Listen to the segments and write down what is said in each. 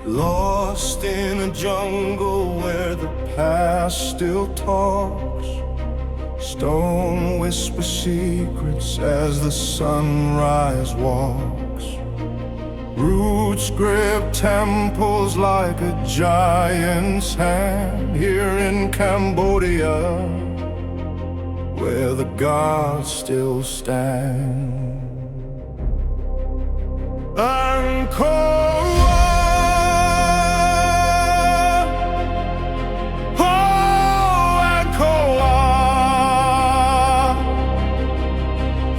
Lost in a jungle where the past still talks. Stone whispers secrets as the sunrise walks. Roots grip temples like a giant's hand. Here in Cambodia, where the gods still stand. Angkor Wat, oh Angkor Wat,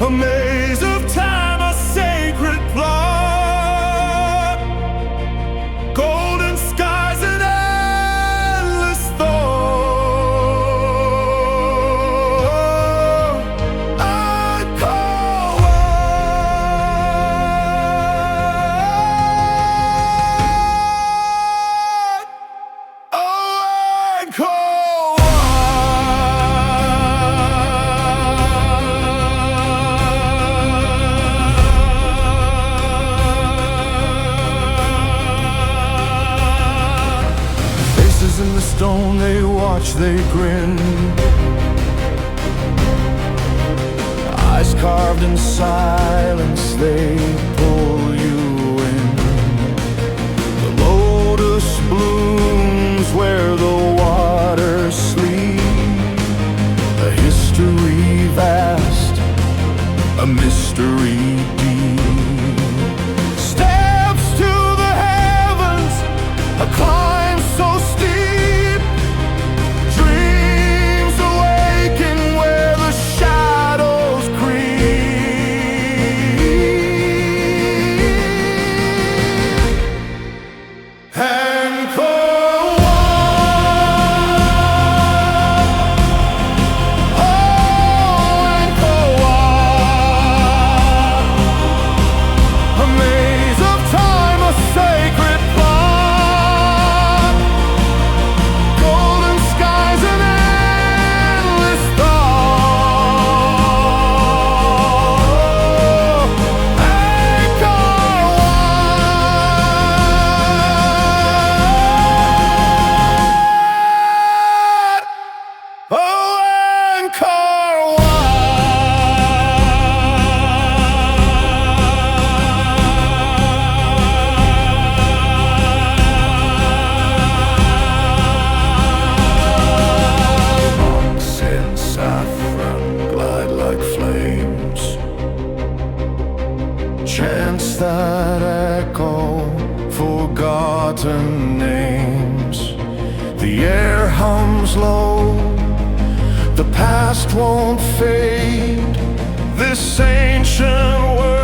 a maze of time, a sacred plot, golden skies and endless thought. Angkor Wat, oh Angkor Wat. Faces in the stone, they watch, they grin. Eyes carved in silence, they pull you in. The lotus blooms where the waters sleep. A history vast, a mystery deep. Steps to the heavens, a climb so steep. Dreams awaken where the shadows creep. Angkor Wat, oh Angkor Wat, a maze of time, a sacred plot, golden skies and endless thought. Angkor Wat, oh Angkor Wat. Monks in saffron glide like flames, chants that echo forgotten names. The air hums low, the past won't fade. This ancient world